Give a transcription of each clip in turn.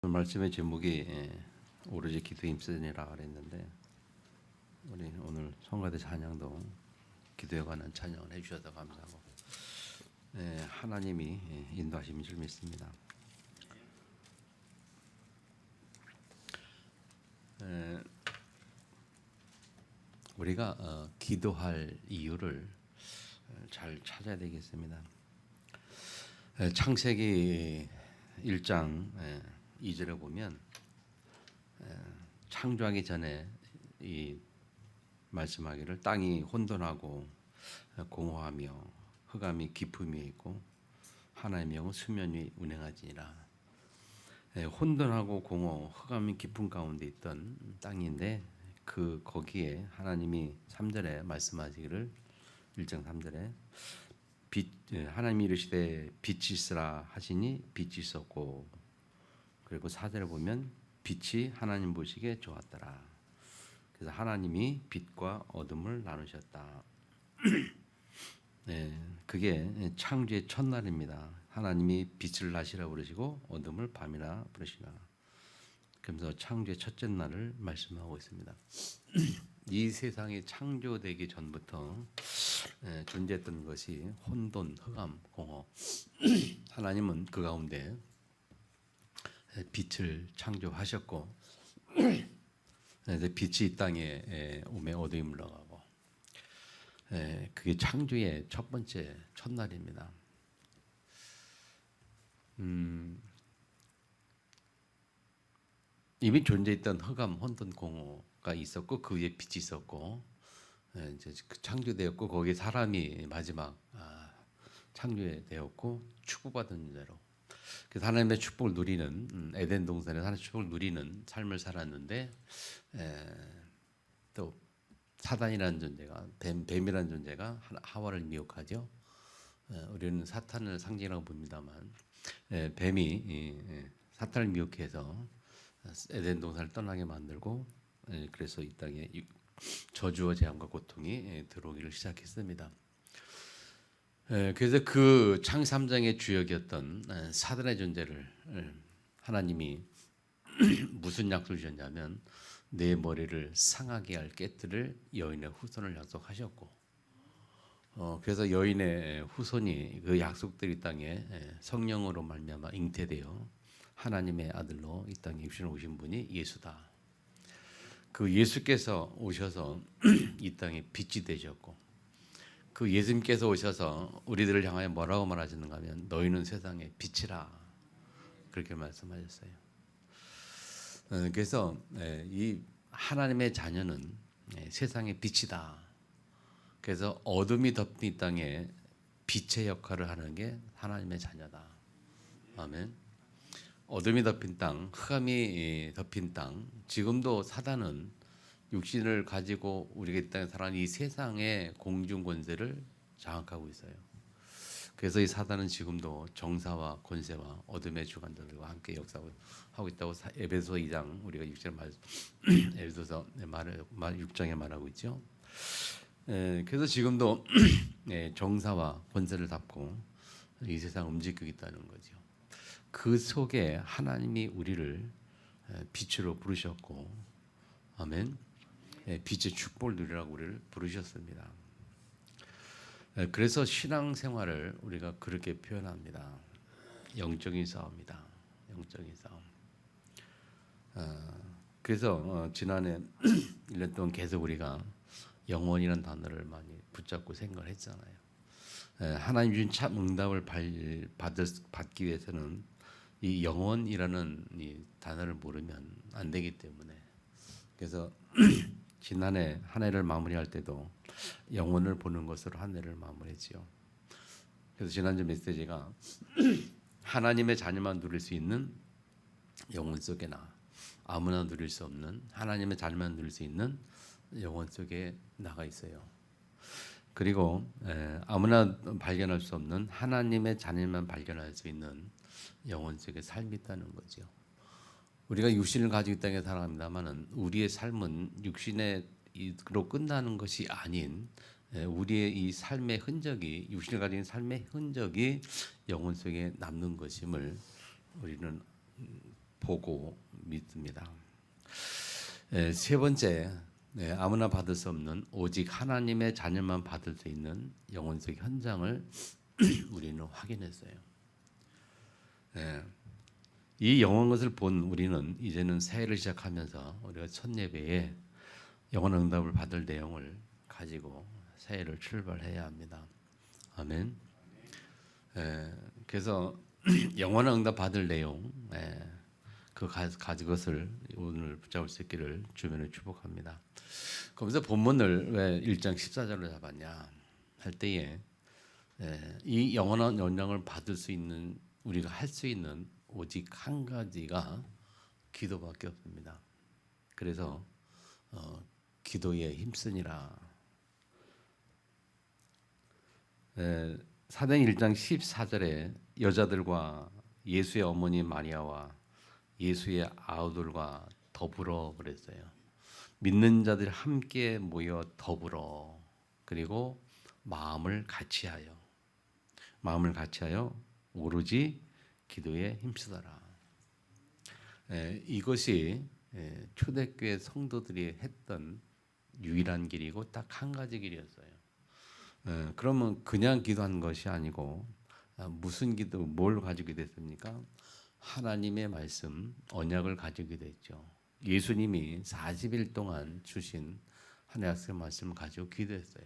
말씀의 제목이 오로지 기도에 힘쓰니라 그랬는데 우리 오늘 성가대 찬양도 기도에 관한 찬양을 해주셔서 감사하고 하나님이 인도하심인 줄 믿습니다. 우리가 기도할 이유를 잘 찾아야 되겠습니다. 창세기 1장 2절에 보면 창조하기 전에 이 말씀하기를 땅이 혼돈하고 공허하며 흑암이 깊음이 있고 하나님의 영은 수면 위 운행하지니라. 혼돈하고 공허, 흑암이 깊은 가운데 있던 땅인데 거기에 하나님이 3절에 말씀하시기를 1장 3절에 하나님이 이르시되 빛이 있으라 하시니 빛이 있었고, 그리고 4절에 보면 빛이 하나님 보시기에 좋았더라. 그래서 하나님이 빛과 어둠을 나누셨다. 그게 창조의 첫날입니다. 하나님이 빛을 낮이라 부르시고 어둠을 밤이라 부르시라. 그러면서 창조의 첫째 날을 말씀하고 있습니다. 이 세상이 창조되기 전부터 존재했던 것이 혼돈, 흑암, 공허. 하나님은 그 가운데 빛을 창조하셨고, 빛이 이 땅에 오매 어둠이 물러가고, 그게 창조의 첫 번째 첫날입니다. 이미 존재했던 흑암, 혼돈, 공허가 있었고 그 위에 빛이 있었고, 이제 창조되었고 거기에 사람이 마지막 창조되었고 축복받은 자로. 그래서 하나님의 축복을 누리는 에덴 동산에서 하나님의 축복을 누리는 삶을 살았는데, 또 사단이라는 존재가 뱀이라는 존재가 하와를 미혹하죠. 우리는 사탄을 상징이라고 봅니다만, 뱀이 사탄을 미혹해서 에덴 동산을 떠나게 만들고, 그래서 이 땅에 저주와 재앙과 고통이 들어오기를 시작했습니다. 그래서 그 창세 3장의 주역이었던 사단의 존재를 하나님이 무슨 약속을 주셨냐면 내 머리를 상하게 할 깨뜨릴 여인의 후손을 약속하셨고, 그래서 여인의 후손이 그 약속들이 땅에 성령으로 말미암아 잉태되어 하나님의 아들로 이 땅에 육신을 오신 분이 예수다. 그 예수께서 오셔서 이 땅에 빛이 되셨고, 그 예수님께서 오셔서 우리들을 향하여 뭐라고 말하시는가 하면 너희는 세상의 빛이라, 그렇게 말씀하셨어요. 그래서 이 하나님의 자녀는 세상의 빛이다. 그래서 어둠이 덮인 이 땅에 빛의 역할을 하는 게 하나님의 자녀다. 아멘. 어둠이 덮인 땅, 흑암이 덮인 땅, 지금도 사단은 육신을 가지고 우리가 이 땅에 살아가는 이 세상의 공중 권세를 장악하고 있어요. 그래서 이 사단은 지금도 정사와 권세와 어둠의 주관자들과 함께 역사하고 있다고 에베소 2장 우리가 6절 에베소서 6장에 말하고 있죠. 그래서 지금도 정사와 권세를 잡고 이 세상을 움직이고 있다는 거죠. 그 속에 하나님이 우리를 빛으로 부르셨고, 아멘. 빛의 축복을 누리라고 우리를 부르셨습니다. 그래서 신앙생활을 우리가 그렇게 표현합니다. 영적인 싸움이다. 영적인 싸움. 그래서 지난해 1년 동안 계속 우리가 영원이라는 단어를 많이 붙잡고 생각을 했잖아요. 하나님 주신 참 응답을 받기 위해서는 이 영원이라는 이 단어를 모르면 안 되기 때문에, 그래서 지난해 한 해를 마무리할 때도 영혼을 보는 것으로 한 해를 마무리했지요. 그래서 지난주 메시지가 하나님의 자녀만 누릴 수 있는 영혼 속에 아무나 누릴 수 없는 하나님의 자녀만 누릴 수 있는 영혼 속에 나가 있어요. 그리고 아무나 발견할 수 없는 하나님의 자녀만 발견할 수 있는 영혼 속에 삶이 있다는 거죠. 우리가 육신을 가지고 이 땅에 살아갑니다만은 우리의 삶은 육신으로 끝나는 것이 아닌, 우리의 이 삶의 흔적이, 육신을 가진 삶의 흔적이 영혼 속에 남는 것임을 우리는 보고 믿습니다. 세 번째, 아무나 받을 수 없는 오직 하나님의 자녀만 받을 수 있는 영혼적 현장을 우리는 확인했어요. 이 영원 것을 본 우리는 이제는 새해를 시작하면서 우리가 첫 예배에 영원 응답을 받을 내용을 가지고 새해를 출발해야 합니다. 아멘. 그래서 영원 응답 받을 내용, 그것을 오늘 붙잡을 수 있기를 주변에 축복합니다. 그러면서 본문을 왜 1장 14절로 잡았냐 할 때에 이 영원한 영광을 받을 수 있는 우리가 할 수 있는 오직 한 가지가 기도밖에 없습니다. 그래서 기도에 힘쓰니라. 사도행 1장 14절에 여자들과 예수의 어머니 마리아와 예수의 아우들과 더불어 그랬어요. 믿는 자들이 함께 모여 더불어 그리고 마음을 같이하여 오로지 기도에 힘쓰더라. 이것이 초대교회 성도들이 했던 유일한 길이고 딱 한 가지 길이었어요. 그러면 그냥 기도한 것이 아니고 무슨 기도, 뭘 가지고 됐습니까? 하나님의 말씀, 언약을 가지게 됐죠. 예수님이 40일 동안 주신 하나님의 말씀을 가지고 기도했어요.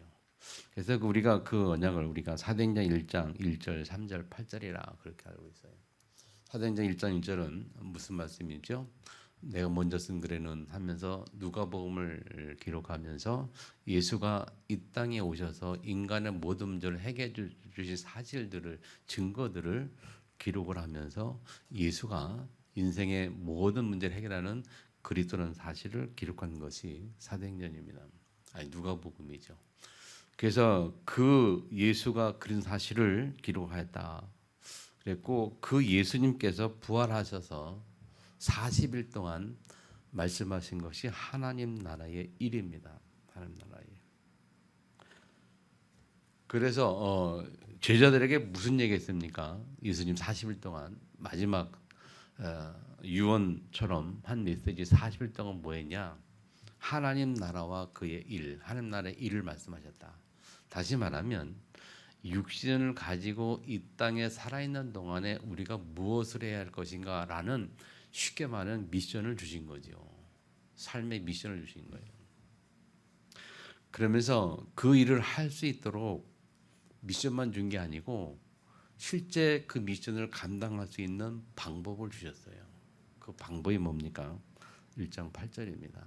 그래서 우리가 그 언약을 우리가 사도행전 1장 1절, 3절, 8절이라 그렇게 알고 있어요. 사도행전 1장 1절은 무슨 말씀이죠? 내가 먼저 쓴 글에는 하면서 누가복음을 기록하면서 예수가 이 땅에 오셔서 인간의 모든 문제를 해결해 주신 사실들을 증거들을 기록을 하면서 예수가 인생의 모든 문제를 해결하는 그리스도라는 사실을 기록한 것이 사도행전입니다. 아니 누가복음이죠. 그래서 그 예수가 그런 사실을 기록하였다. 그랬고 그 예수님께서 부활하셔서 40일 동안 말씀하신 것이 하나님 나라의 일입니다. 하나님 나라의. 그래서 제자들에게 무슨 얘기했습니까? 예수님 40일 동안 마지막 유언처럼 한 메시지 40일 동안 뭐했냐? 하나님 나라와 그의 일, 하나님 나라의 일을 말씀하셨다. 다시 말하면 육신을 가지고 이 땅에 살아있는 동안에 우리가 무엇을 해야 할 것인가라는 쉽게 말하는 미션을 주신 거죠. 삶의 미션을 주신 거예요. 그러면서 그 일을 할 수 있도록 미션만 준 게 아니고 실제 그 미션을 감당할 수 있는 방법을 주셨어요. 그 방법이 뭡니까? 1장 8절입니다.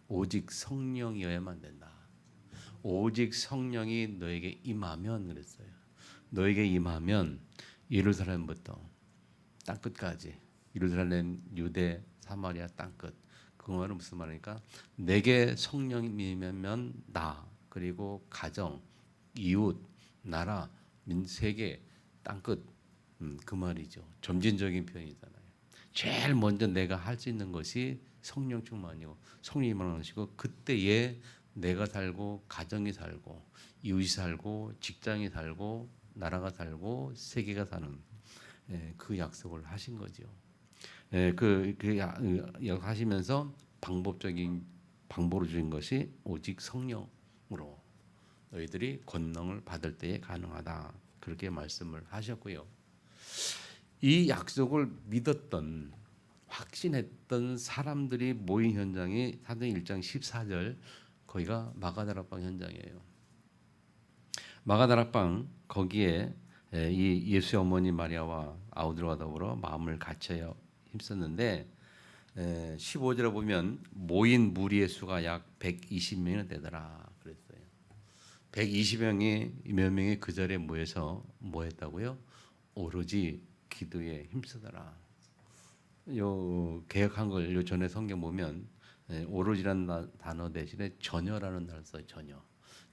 오직 성령이어야만 된다. 오직 성령이 너에게 임하면 그랬어요. 너에게 임하면 예루살렘부터 땅끝까지 예루살렘, 유대, 사마리아 땅끝. 그 말은 무슨 말입니까? 내게 성령이 임하면 나 그리고 가정, 이웃, 나라, 세계, 땅끝. 그 말이죠. 점진적인 표현이잖아요. 제일 먼저 내가 할 수 있는 것이 성령 충만이고 성령이 임하는 것이고 그때에 내가 살고 가정이 살고 이웃이 살고 직장이 살고 나라가 살고 세계가 사는 그 약속을 하신 거죠. 그 약하시면서 방법적인 방법으로 주신 것이 오직 성령으로 너희들이 권능을 받을 때에 가능하다. 그렇게 말씀을 하셨고요. 이 약속을 믿었던 확신했던 사람들이 모인 현장이 사도행 1장 14절 거기가 마가다락방 현장이에요. 마가다락방 거기에 이 예수의 어머니 마리아와 아우들과 더불어 마음을 같이하여 힘썼는데 15절에 보면 모인 무리의 수가 약 120명이 되더라 그랬어요. 120명이 몇 명이 그 자리에 모여서 뭐 했다고요? 오로지 기도에 힘쓰더라. 요 개혁한 걸 요 전에 성경 보면 오로지라는 단어 대신에 전혀라는 단어를 써요.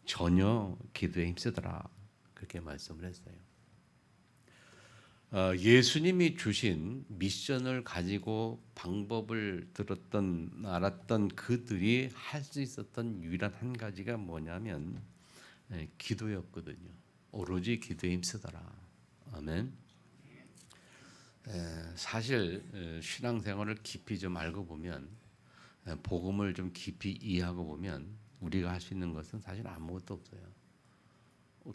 전혀 기도에 힘쓰더라 그렇게 말씀을 했어요. 예수님이 주신 미션을 가지고 방법을 들었던 알았던 그들이 할 수 있었던 유일한 한 가지가 뭐냐면 기도였거든요. 오로지 기도에 힘쓰더라. 아멘. 사실 신앙생활을 깊이 좀 알고 보면 복음을 좀 깊이 이해하고 보면 우리가 할 수 있는 것은 사실 아무것도 없어요.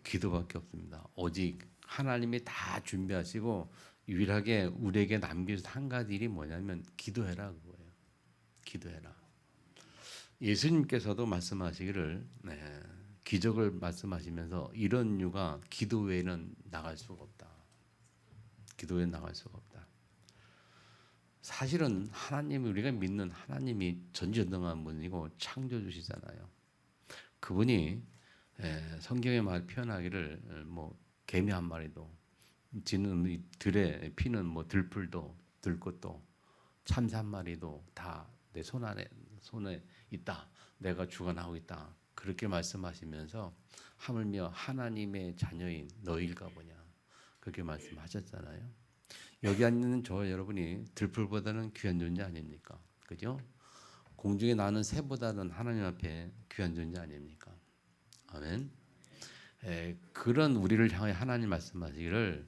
기도밖에 없습니다. 오직 하나님이 다 준비하시고 유일하게 우리에게 남겨주신 한 가지 일이 뭐냐면 기도해라 그거예요. 기도해라. 예수님께서도 말씀하시기를 기적을 말씀하시면서 이런 이유가 기도 외에는 나갈 수가 없다. 기도 외에는 나갈 수가 없다. 사실은 하나님이 우리가 믿는 하나님이 전지전능한 분이고 창조주시잖아요. 그분이 성경의 말 표현하기를 뭐 개미 한 마리도 지는 들에 피는 뭐 들풀도 들꽃도 참새 한 마리도 다 내 손에 있다. 내가 주관하고 있다. 그렇게 말씀하시면서 하물며 하나님의 자녀인 너희일까 보냐. 그렇게 말씀하셨잖아요. 여기 앉는 저 여러분이 들풀보다는 귀한 존재 아닙니까? 그죠? 공중에 나는 새보다는 하나님 앞에 귀한 존재 아닙니까? 아멘. 그런 우리를 향해 하나님 말씀하시기를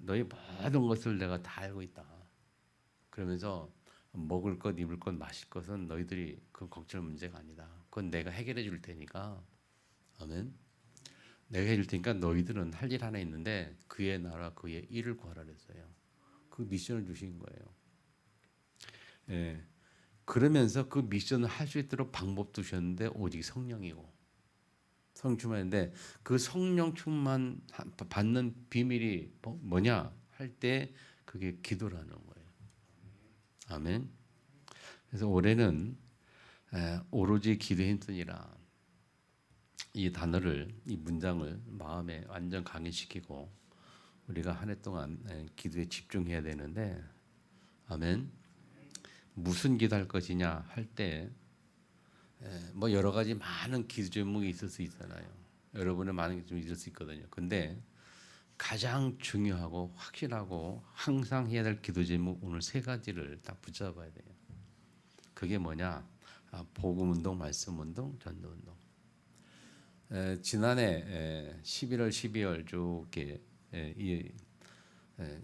너희 모든 것을 내가 다 알고 있다. 그러면서 먹을 것, 입을 것, 마실 것은 너희들이 그 걱정 문제가 아니다. 그건 내가 해결해 줄 테니까. 아멘. 내가 해줄 테니까 너희들은 할 일 하나 있는데 그의 나라 그의 일을 구하라 그랬어요. 그 미션을 주신 거예요. 그러면서 그 미션을 할 수 있도록 방법 두셨는데 오직 성령이고 성령 충만인데 그 성령 충만 받는 비밀이 뭐냐 할 때 그게 기도라는 거예요. 아멘. 그래서 올해는 오로지 기도에 힘쓰니라 이 단어를 이 문장을 마음에 완전 강의시키고 우리가 한 해 동안 기도에 집중해야 되는데 아멘. 무슨 기도할 것이냐 할 때 뭐 여러 가지 많은 기도 제목이 있을 수 있잖아요. 여러분의 많은 게 좀 있을 수 있거든요. 근데 가장 중요하고 확실하고 항상 해야 될 기도 제목 오늘 세 가지를 딱 붙잡아야 돼요. 그게 뭐냐? 복음 운동, 말씀 운동, 전도 운동. 지난해 11월, 12월 쭉 이렇게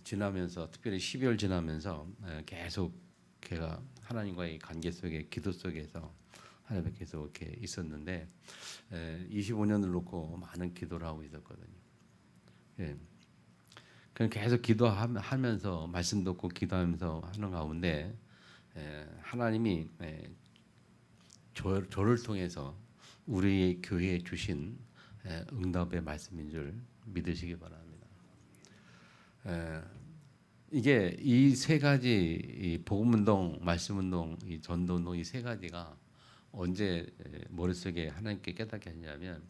지나면서 특별히 12월 지나면서 계속 제가 하나님과의 관계 속에 기도 속에서 하나님께 계속 이렇게 있었는데 25년을 놓고 많은 기도를 하고 있었거든요. 그냥 계속 기도하면서 말씀 듣고 기도하면서 하는 가운데 하나님이 저를 통해서 우리 교회에 주신 응답의 말씀인 줄 믿으시기 바랍니다. 이게 이 세 가지 이 복음운동, 말씀운동, 이 전도운동 이 세 가지가 언제 머릿속에 하나님께 깨닫게 했냐면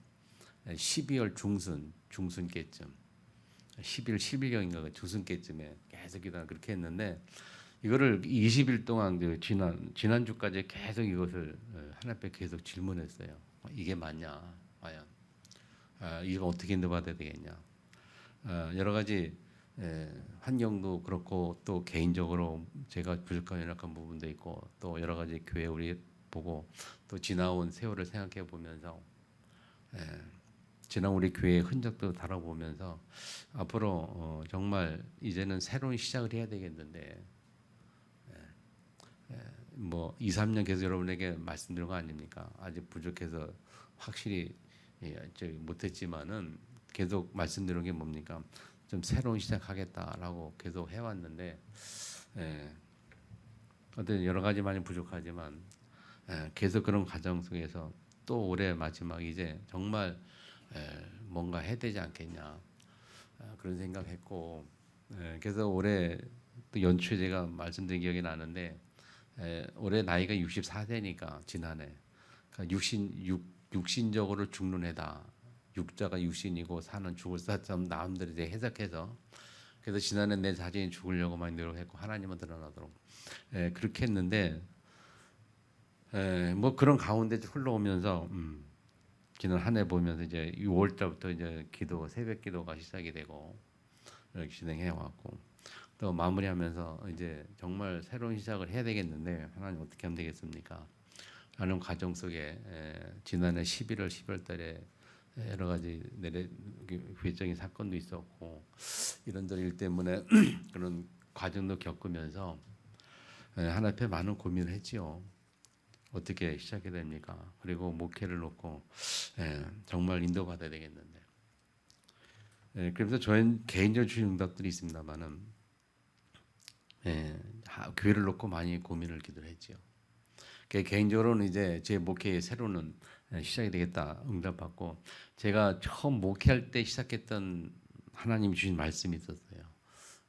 12월 중순께쯤 10일 11경인가 중순께쯤에 계속 기도하는 그렇게 했는데 이거를 20일 동안 지난주까지 계속 이것을 하나님께 계속 질문했어요. 이게 맞냐? 과연 이거 어떻게 인도받아야 되겠냐? 여러 가지 환경도 그렇고 또 개인적으로 제가 부족한 연약한 부분도 있고 또 여러 가지 교회 우리 보고 또 지나온 세월을 생각해 보면서 지난 우리 교회의 흔적도 달아보면서 앞으로 정말 이제는 새로운 시작을 해야 되겠는데 뭐 2, 3년 계속 여러분에게 말씀드린 거 아닙니까? 아직 부족해서 확실히 못했지만은 계속 말씀드린 게 뭡니까? 좀 새로운 시작하겠다라고 계속 해왔는데 어떤 여러 가지 많이 부족하지만 계속 그런 과정 속에서 또 올해 마지막 이제 정말 뭔가 해야 되지 않겠냐 그런 생각했고 그래서 올해 또 연초에 제가 말씀드린 기억이 나는데 올해 나이가 64세니까 지난해 그러니까 육신적으로 죽는 해다. 육자가 육신이고 사는 죽을 사람 남들이 이제 해석해서 그래서 지난해 내 자신이 죽으려고 많이 노력했고 하나님은 드러나도록 그렇게 했는데 뭐 그런 가운데 흘러오면서 지난 한 해 보면서 이제 6월 달부터 이제 기도 새벽 기도가 시작이 되고 이렇게 진행해 왔고 또 마무리하면서 이제 정말 새로운 시작을 해야 되겠는데 하나님 어떻게 하면 되겠습니까? 라는 과정 속에 지난해 11월 12월 달에 여러 가지 외적인 사건도 있었고 이런저런 일 때문에 그런 과정도 겪으면서 하나님 앞에 많은 고민을 했지요. 어떻게 시작해야 됩니까? 그리고 목회를 놓고 정말 인도받아야 되겠는데. 그래서 저는 개인적으로 주신 응답들이 있습니다만은 교회를 놓고 많이 고민을 기도를 했지요. 개인적으로는 이제 제 목회의 새로는 시작이 되겠다 응답받고, 제가 처음 목회할 때 시작했던 하나님이 주신 말씀이 있었어요.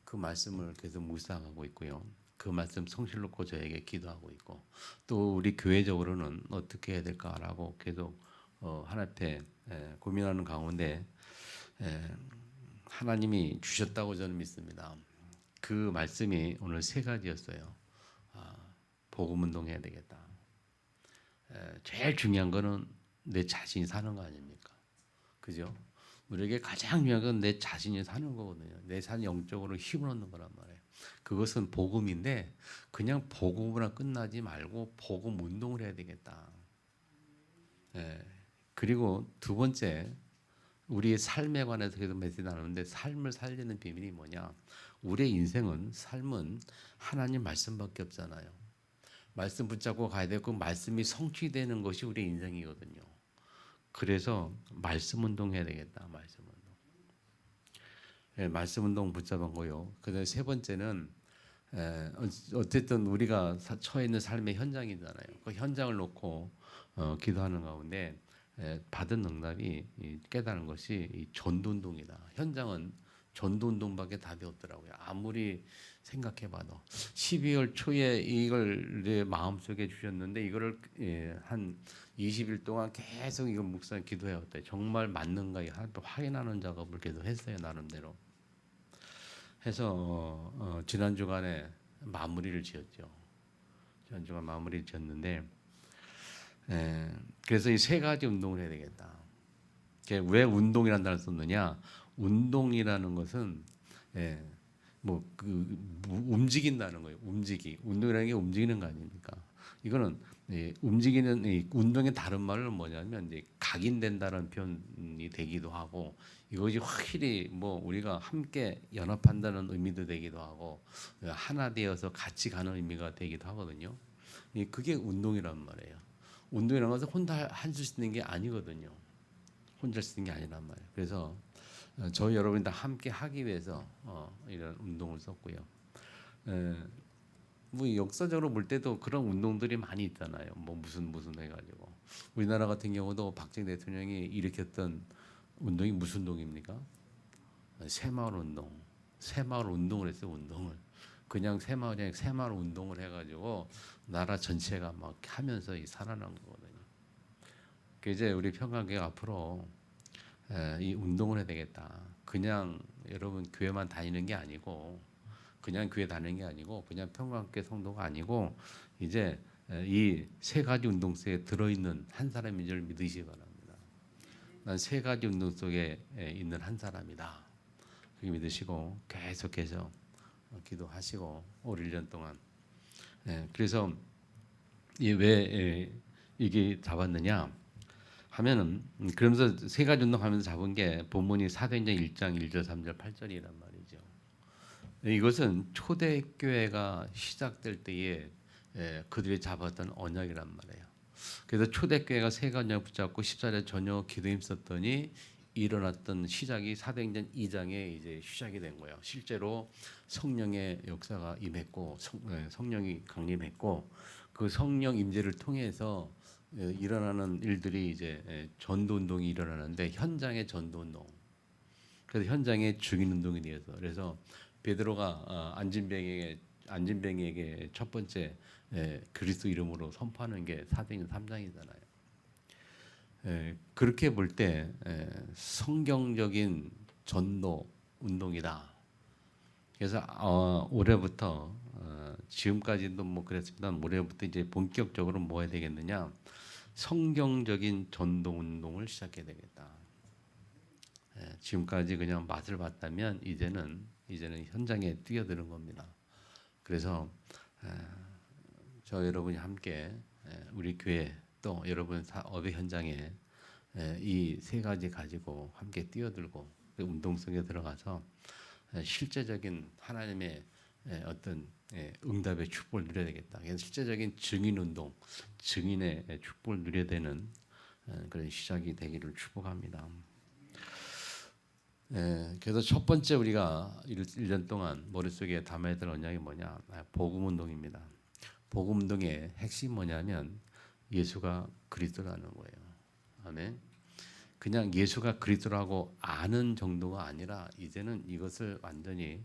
그 말씀을 계속 묵상하고 있고요. 그 말씀 성실 놓고 저에게 기도하고 있고, 또 우리 교회적으로는 어떻게 해야 될까라고 계속 하나님 앞에 고민하는 가운데 하나님이 주셨다고 저는 믿습니다. 그 말씀이 오늘 세 가지였어요. 복음 운동해야 되겠다. 제일 중요한 거는 내 자신이 사는 거 아닙니까? 그죠? 우리에게 가장 중요한 건 내 자신이 사는 거거든요. 내 삶 영적으로 힘을 얻는 거란 말이에요. 그것은 복음인데 그냥 복음으로 끝나지 말고 복음 운동을 해야 되겠다. 그리고 두 번째, 우리의 삶에 관해서 계속 메시지 나누는데, 삶을 살리는 비밀이 뭐냐? 우리의 인생은, 삶은 하나님 말씀밖에 없잖아요. 말씀 붙잡고 가야 되고, 그 말씀이 성취되는 것이 우리의 인생이거든요. 그래서 말씀 운동해야 되겠다. 말씀 운동. 말씀 운동 붙잡은 거요. 그다음에 세 번째는 어쨌든 우리가 처해 있는 삶의 현장이잖아요. 그 현장을 놓고 기도하는 가운데 받은 응답이 깨달은 것이 이 전도 운동이다. 현장은 전도 운동밖에 답이 없더라고요. 아무리 생각해봐도 12월 초에 이걸 내 마음속에 주셨는데, 이거를 한 20일 동안 계속 이거 묵상 기도해왔다. 정말 맞는가 확인하는 작업을 계속 했어요. 나름대로 해서 지난 주간에 마무리를 지었죠. 지난 주간 마무리를 지었는데, 그래서 이 세 가지 운동을 해야 되겠다. 왜 운동이라는 단어를 썼느냐? 운동이라는 것은 움직인다는 거예요. 운동이라는 게 움직이는 거 아닙니까? 이거는 움직이는 운동의 다른 말은 뭐냐면 이제 각인된다는 표현이 되기도 하고, 이것이 확실히 우리가 함께 연합한다는 의미도 되기도 하고, 하나 되어서 같이 가는 의미가 되기도 하거든요. 그게 운동이란 말이에요. 운동이라는 것은 혼자 할 수 있는 게 아니거든요. 혼자 할 수 있는 게 아니란 말이에요. 그래서 저희 여러분이 다 함께 하기 위해서 이런 운동을 썼고요. 역사적으로 볼 때도 그런 운동들이 많이 있잖아요. 무슨 해가지고 우리나라 같은 경우도 박정희 대통령이 일으켰던 운동이 무슨 운동입니까? 새마을 운동. 새마을 운동을 했어요. 운동을. 그냥 새마을 운동을 해가지고 나라 전체가 막 하면서 살아난 거거든요. 그 이제 우리 평강교회 앞으로 이 운동을 해야 되겠다. 그냥 여러분 교회만 다니는 게 아니고, 그냥 교회 다니는 게 아니고, 그냥 평강교회 성도가 아니고, 이제 이 세 가지 운동 속에 들어있는 한 사람인 줄 믿으시기 바랍니다. 난 세 가지 운동 속에 있는 한 사람이다. 그렇게 믿으시고 계속해서 기도하시고 올 1년 동안. 그래서 왜 이게 잡았느냐 하면은, 그러면서 세 가지 운동하면서 잡은 게 본문이 사도행전 1장 1절 3절 8절이란 말이죠. 이것은 초대교회가 시작될 때에 그들이 잡았던 언약이란 말이에요. 그래서 초대교회가 세 가지 언약 붙잡고 14년 전혀 기도 힘썼더니 일어났던 시작이 사도행전 2장에 이제 시작이 된 거예요. 실제로 성령의 역사가 임했고, 성령이 강림했고, 그 성령 임재를 통해서 일어나는 일들이 이제 전도 운동이 일어나는데, 현장의 전도 운동. 그래서 현장의 죽인 운동이 되어서, 그래서 베드로가 안진뱅이에게 첫 번째 그리스도 이름으로 선포하는 게 사도행전 3장이잖아요. 그렇게 볼 때 성경적인 전도 운동이다. 그래서 올해부터 지금까지도 그랬습니다. 올해부터 이제 본격적으로 뭐 해야 되겠느냐? 성경적인 전도 운동을 시작해야 되겠다. 지금까지 그냥 맛을 봤다면 이제는 현장에 뛰어드는 겁니다. 그래서 저 여러분이 함께 우리 교회 또 여러분 사업의 현장에 이 세 가지 가지고 함께 뛰어들고 운동 속에 들어가서 실제적인 하나님의 어떤 응답의 축복을 누려야 되겠다. 그래서 실제적인 증인 운동, 증인의 축복을 누려야 되는 그런 시작이 되기를 축복합니다. 그래서 첫 번째 우리가 1년 동안 머릿속에 담아야 될 언약이 뭐냐? 복음 운동입니다. 복음 운동의 핵심이 뭐냐면 예수가 그리스도라는 거예요. 아멘. 그냥 예수가 그리스도라고 아는 정도가 아니라 이제는 이것을 완전히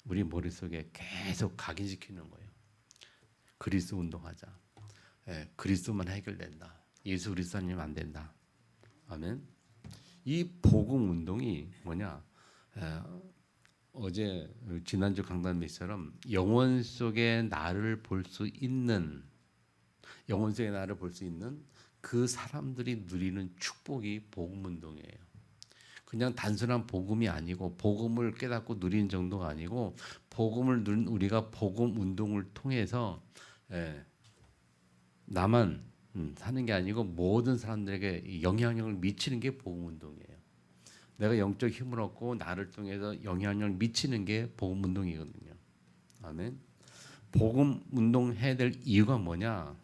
우리 머릿속에 계속 각인시키는 거예요. 그리스도 운동하자. 그리스도만 해결된다. 예수 그리스도 아니면 안 된다. 아멘. 이 복음 운동이 뭐냐? 어제 지난주 강단 메시처럼 영혼 속에 나를 볼 수 있는 그 사람들이 누리는 축복이 복음 운동이에요. 그냥 단순한 복음이 아니고 복음을 깨닫고 누리는 정도가 아니고 복음을 누린 우리가 복음 운동을 통해서 나만 사는 게 아니고 모든 사람들에게 영향력을 미치는 게 복음 운동이에요. 내가 영적 힘을 얻고 나를 통해서 영향력을 미치는 게 복음 운동이거든요. 아멘. 복음 운동 해야 될 이유가 뭐냐?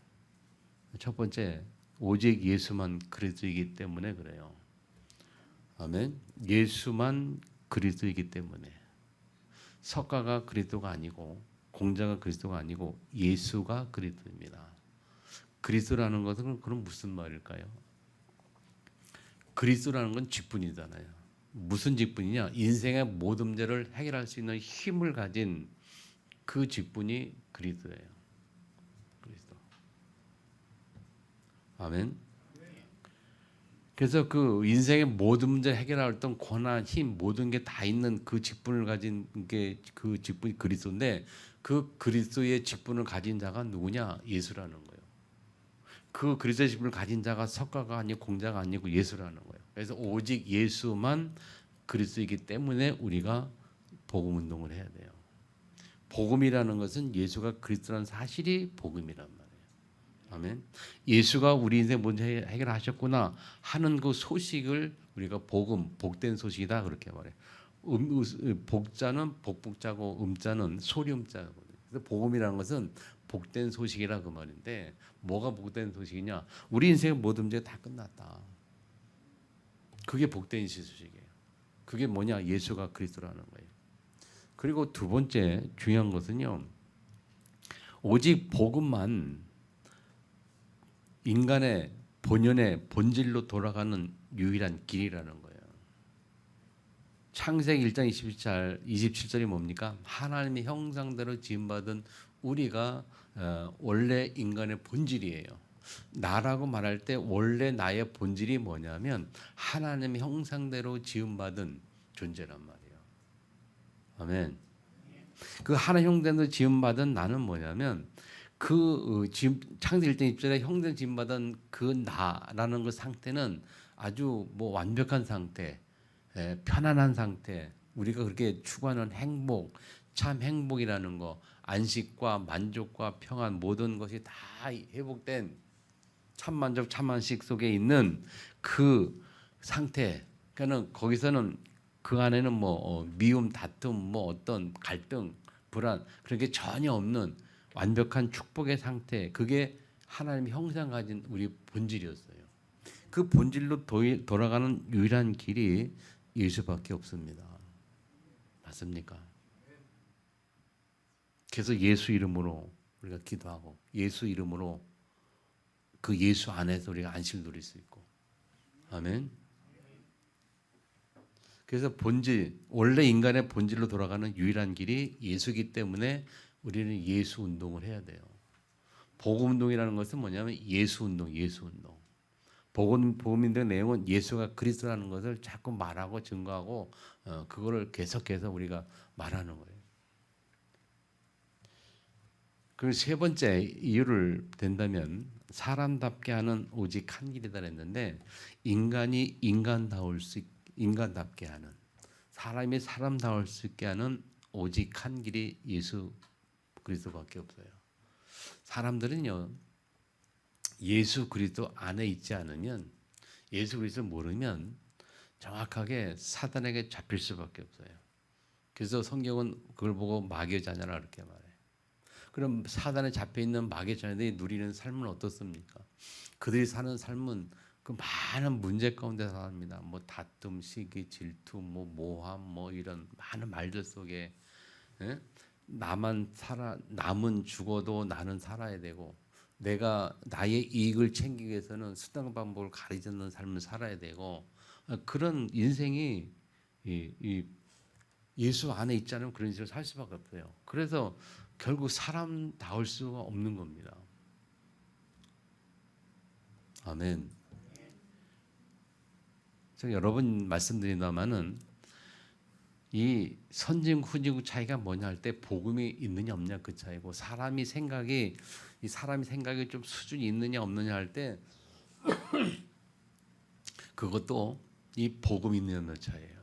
첫 번째, 오직 예수만 그리스도이기 때문에 그래요. 아멘. 예수만 그리스도이기 때문에 석가가 그리스도가 아니고 공자가 그리스도가 아니고 예수가 그리스도입니다. 그리스도라는 것은 그럼 무슨 말일까요? 그리스도라는 건 직분이잖아요. 무슨 직분이냐? 인생의 모든 문제를 해결할 수 있는 힘을 가진 그 직분이 그리스도예요. 그리스도. 아멘. 그래서 그 인생의 모든 문제를 해결할 어떤 권한, 힘, 모든 게 다 있는 그 직분을 가진 게 그 직분이 그리스도인데 그 그리스도의 직분을 가진 자가 누구냐? 예수라는 거예요. 그 그리스도의 직분을 가진 자가 석가가 아니고 공자가 아니고 예수라는 거예요. 그래서 오직 예수만 그리스도이기 때문에 우리가 복음 운동을 해야 돼요. 복음이라는 것은 예수가 그리스도라는 사실이 복음이란 말이에요. 아멘. 예수가 우리 인생 문제 해결하셨구나 하는 그 소식을 우리가 복음, 복된 소식이다 그렇게 말해요. 복자는 복복자고 음자는 소리음자거든요. 그래서 복음이라는 것은 복된 소식이라 그 말인데 뭐가 복된 소식이냐? 우리 인생의 모든 문제 다 끝났다. 그게 복된 소식이에요. 그게 뭐냐? 예수가 그리스도라는 거예요. 그리고 두 번째 중요한 것은요. 오직 복음만 인간의 본연의 본질로 돌아가는 유일한 길이라는 거예요. 창세기 1장 27절이 뭡니까? 하나님의 형상대로 지음받은 우리가 원래 인간의 본질이에요. 나라고 말할 때 원래 나의 본질이 뭐냐면 하나님의 형상대로 지음받은 존재란 말이에요. 아멘. 그 하나님 형상대로 지음받은 나는 뭐냐면 창세기 1장 1절에 형상 지음받은 그 나라는 그 상태는 아주 완벽한 상태, 편안한 상태, 우리가 그렇게 추구하는 행복, 참 행복이라는 거, 안식과 만족과 평안 모든 것이 다 회복된 참 만족, 참 안식 속에 있는 그 상태. 그러니까는 거기서는 그 안에는 미움, 다툼, 어떤 갈등, 불안 그런 게 전혀 없는 완벽한 축복의 상태. 그게 하나님의 형상 가진 우리 본질이었어요. 그 본질로 돌아가는 유일한 길이 예수밖에 없습니다. 맞습니까? 그래서 예수 이름으로 우리가 기도하고 예수 이름으로 그 예수 안에서 우리가 안식을 누릴 수 있고. 아멘. 그래서 원래 인간의 본질로 돌아가는 유일한 길이 예수이기 때문에 우리는 예수 운동을 해야 돼요. 복음 운동이라는 것은 뭐냐면 예수 운동. 복음 운동의 내용은 예수가 그리스도라는 것을 자꾸 말하고 증거하고 그거를 계속해서 우리가 말하는 거예요. 그리고 세 번째 이유를 든다면 사람답게 하는 오직 한 길이다 했는데 인간이 인간답게 하는 사람이 사람다울 수 있게 하는 오직 한 길이 예수 그리스도밖에 없어요. 사람들은요 예수 그리스도 안에 있지 않으면 예수 그리스도 모르면 정확하게 사단에게 잡힐 수밖에 없어요. 그래서 성경은 그걸 보고 마귀의 자녀라 이렇게 말해요. 그럼 사단에 잡혀 있는 마귀의 자녀들이 누리는 삶은 어떻습니까? 그들이 사는 삶은 그 많은 문제 가운데 삽니다. 뭐 다툼, 시기, 질투, 뭐 모함, 뭐 이런 많은 말들 속에 예? 남은 죽어도 나는 살아야 되고 내가 나의 이익을 챙기기 위해서는 수단 방법을 가리지 않는 삶을 살아야 되고 그런 인생이 이 예수 안에 있지 않으면 그런 식으로 살 수밖에 없어요. 그래서 결국 사람다울 수가 없는 겁니다. 아멘. 제가 여러 번 말씀드린다마는 이 선진국 후진국 차이가 뭐냐 할 때 복음이 있느냐 없느냐 그 차이고 사람이 생각이 좀 수준이 있느냐 없느냐 할 때 그것도 이 복음이 있느냐 없느냐 차이예요.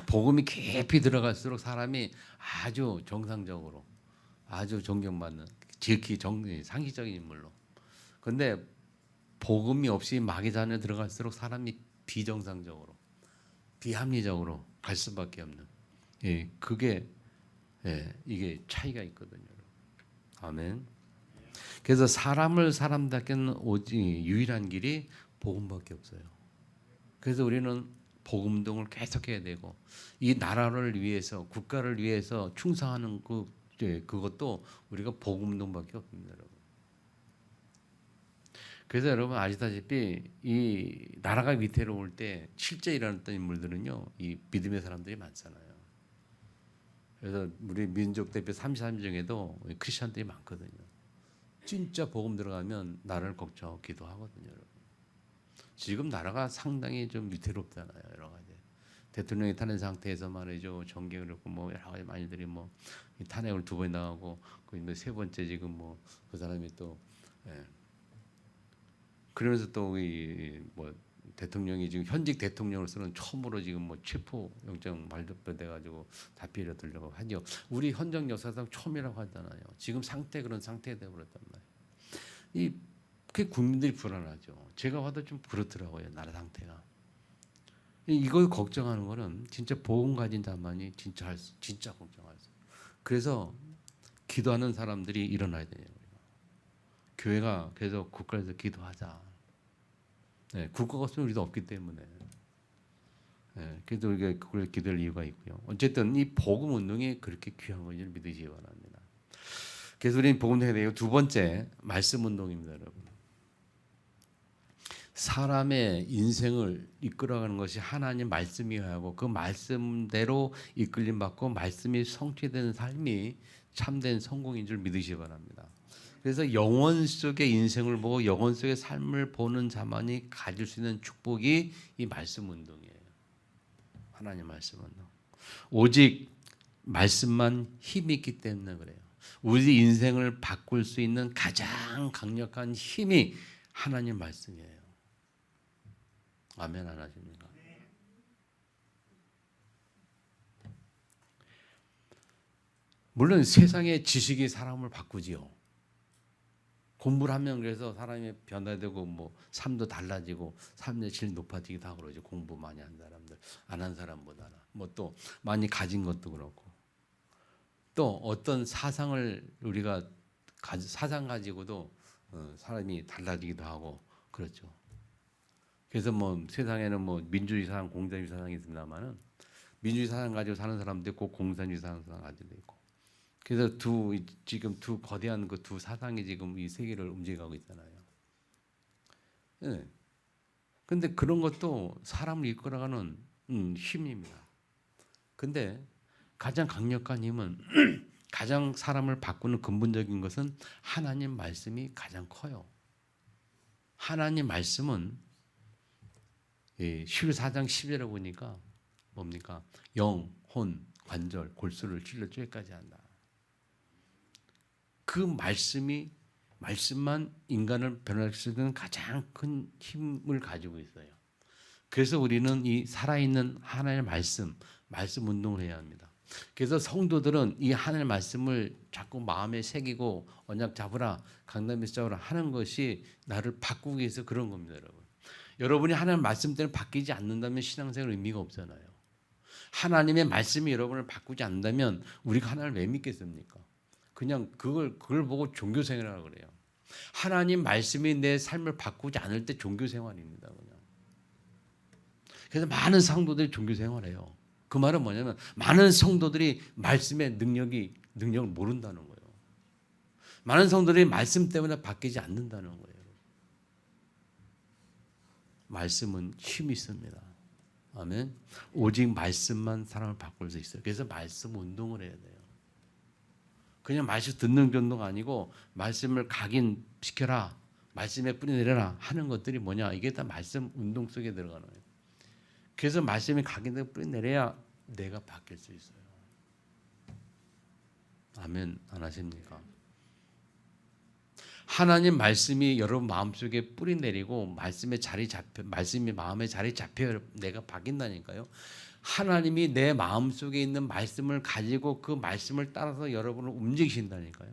복음이 깊이 들어갈수록 사람이 아주 정상적으로 아주 존경받는 지극히 상식적인 인물로. 근데 복음이 없이 마귀 자녀에 들어갈수록 사람이 비정상적으로 비합리적으로 갈 수밖에 없는 그게 이게 차이가 있거든요. 아멘. 그래서 사람답게는 오직 유일한 길이 복음밖에 없어요. 그래서 우리는 복음 운동을 계속해야 되고 이 나라를 위해서 국가를 위해서 충성하는 그것도 우리가 복음 운동밖에 없습니다, 여러분. 그래서 여러분 아시다시피 이 나라가 위태로울 때 실제 일어났던 인물들은요 이 믿음의 사람들이 많잖아요. 그래서 우리 민족 대표 33 중에도 크리스천들이 많거든요. 진짜 복음 들어가면 나라를 걱정하고 기도하거든요, 여러분. 지금 나라가 상당히 좀 위태롭잖아요, 여러 가지. 대통령이 탄핵 상태에서 말이죠, 정계를 했고 뭐 여러 가지 많이들이 뭐 탄핵을 2번 당하고 그 세 번째 지금 뭐 그 사람이 또 그러면서 또 이 뭐 대통령이 지금 현직 대통령으로서는 처음으로 지금 뭐 체포 영장 발부돼 가지고 다 빌어들려고 하죠. 우리 헌정 역사상 처음이라고 하잖아요. 지금 그런 상태가 돼 버렸단 말이에요. 그 국민들이 불안하죠. 제가 봐도 좀 그렇더라고요. 나라 상태가. 이걸 걱정하는 거는 진짜 복음 가진 자만이 진짜 걱정할 수. 그래서 기도하는 사람들이 일어나야 돼요. 교회가 그래서 국가에서 기도하자. 국가가 없으면 우리도 없기 때문에. 그래서 우리가 그걸 기도할 이유가 있고요. 어쨌든 이 복음 운동이 그렇게 귀한 것을 믿으시기 바랍니다. 그래서 우리는 복음 운동에 대해 두 번째 말씀 운동입니다, 여러분. 사람의 인생을 이끌어가는 것이 하나님 말씀이어야 하고 그 말씀대로 이끌림 받고 말씀이 성취되는 삶이 참된 성공인 줄 믿으시기 바랍니다. 그래서 영혼 속의 인생을 보고 영혼 속의 삶을 보는 자만이 가질 수 있는 축복이 이 말씀 운동이에요. 하나님 말씀 운동. 오직 말씀만 힘이 있기 때문에 그래요. 우리 인생을 바꿀 수 있는 가장 강력한 힘이 하나님 말씀이에요. 아멘 안 하십니까? 물론 세상의 지식이 사람을 바꾸지요. 공부를 하면 그래서 사람이 변화되고 뭐 삶도 달라지고 삶의 질 높아지기도 하고 그러죠. 공부 많이 한 사람들 안 한 사람보다는 뭐 또 많이 가진 것도 그렇고 또 어떤 사상을 우리가 사상 가지고도 사람이 달라지기도 하고 그렇죠. 그래서 뭐 세상에는 뭐 민주주의 사상, 공산주의 사상이 있습니다만은 민주주의 사상 가지고 사는 사람도 있고 공산주의 사상 가지고 있고. 그래서 지금 두 거대한 그 두 사상이 지금 이 세계를 움직여가고 있잖아요. 근데 그런 것도 사람을 이끌어가는 힘입니다. 근데 가장 강력한 힘은 가장 사람을 바꾸는 근본적인 것은 하나님 말씀이 가장 커요. 하나님 말씀은 14장 10절에 보니까 뭡니까? 영, 혼, 관절, 골수를 찔러 쬐까지 한다. 그 말씀만 인간을 변화할 수 있는 가장 큰 힘을 가지고 있어요. 그래서 우리는 이 살아있는 하나님의 말씀 운동을 해야 합니다. 그래서 성도들은 이 하나님의 말씀을 자꾸 마음에 새기고 언약 잡으라, 강단에서 잡으라 하는 것이 나를 바꾸기 위해서 그런 겁니다, 여러분. 여러분이 하나님 말씀 때문에 바뀌지 않는다면 신앙생활 의미가 없잖아요. 하나님의 말씀이 여러분을 바꾸지 않는다면 우리가 하나님을 왜 믿겠습니까? 그냥 그걸 보고 종교생활이라고 그래요. 하나님 말씀이 내 삶을 바꾸지 않을 때 종교생활입니다. 그냥. 그래서 많은 성도들이 종교생활해요. 그 말은 뭐냐면 많은 성도들이 말씀의 능력을 모른다는 거예요. 많은 성도들이 말씀 때문에 바뀌지 않는다는 거예요. 말씀은 힘이 있습니다. 아멘. 오직 말씀만 사람을 바꿀 수 있어요. 그래서 말씀 운동을 해야 돼요. 그냥 말씀 듣는 정도가 아니고 말씀을 각인시켜라, 말씀에 뿌리내려라 하는 것들이 뭐냐, 이게 다 말씀 운동 속에 들어가는 거예요. 그래서 말씀이 각인되고 뿌리내려야 내가 바뀔 수 있어요. 아멘. 안 하십니까? 하나님 말씀이 여러분 마음속에 뿌리내리고 말씀이 마음에 자리 잡혀 내가 바뀐다니까요. 하나님이 내 마음속에 있는 말씀을 가지고 그 말씀을 따라서 여러분을 움직이신다니까요.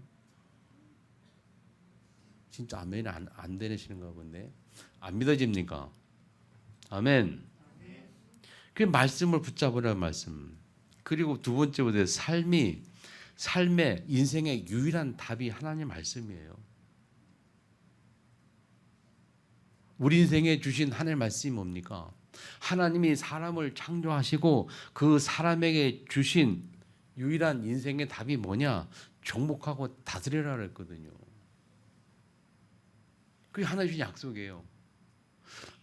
진짜 아멘이 안 되시는가 본데. 안 믿어집니까? 아멘. 그 말씀을 붙잡으라는 말씀. 그리고 두 번째 보세요. 삶의 인생의 유일한 답이 하나님 말씀이에요. 우리 인생에 주신 하나님의 말씀이 뭡니까? 하나님이 사람을 창조하시고 그 사람에게 주신 유일한 인생의 답이 뭐냐? 정복하고 다스리라 그랬거든요. 그게 하나님 주신 약속이에요.